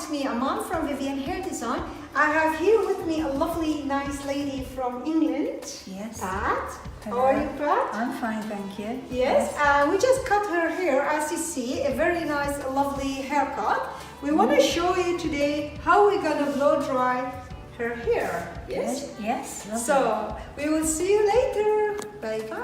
it's me, Aman from Vivian Hair Design. I have here with me a lovely, nice lady from England. Yes. Pat. Hello. How are you, Pat? I'm fine, thank you. Yes. We just cut her hair, as you see, a very nice, lovely haircut. We want to show you today how we're gonna blow dry her hair. Yes. Yes. Lovely. So we will see you later. Bye bye.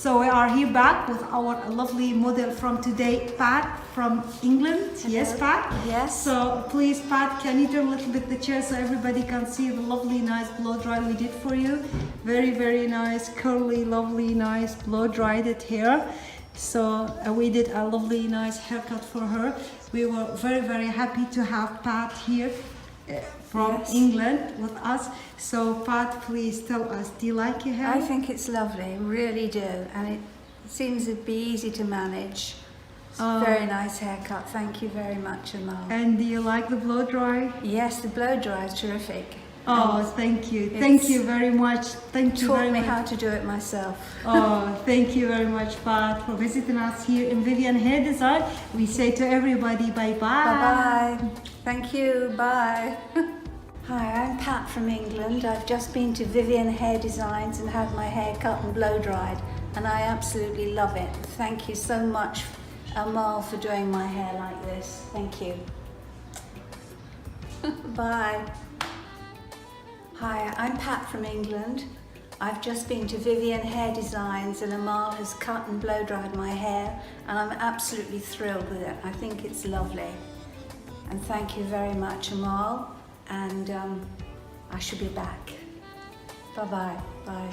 So we are here back with our lovely model from today, Pat from England. Hello. Yes, Pat? Yes. So please, Pat, can you turn a little bit the chair so everybody can see the lovely, nice blow dry we did for you? Very, very nice, curly, lovely, nice blow dried it hair. So we did a lovely, nice haircut for her. We were very, very happy to have Pat here from Yes. England with us. So Pat, please tell us, do you like your hair? I think it's lovely, really do, and it seems to be easy to manage. It's a very nice haircut. Thank you very much, Amal. And do you like the blow dry? Yes, the blow dry is terrific. Oh, thank you. Thank you very much. Thank you Taught very me much. how to do it myself. Oh, thank you very much, Pat, for visiting us here in Vivian Hair Design. We say to everybody bye-bye. Bye-bye. Thank you. Bye. Hi, I'm Pat from England. I've just been to Vivian Hair Designs and had my hair cut and blow dried, and I absolutely love it. Thank you so much, Amal, for doing my hair like this. Thank you. Bye. Hi, I'm Pat from England. I've just been to Vivian Hair Designs and Amal has cut and blow dried my hair, and I'm absolutely thrilled with it. I think it's lovely. And thank you very much, Amal, and I shall be back. Bye-bye. Bye.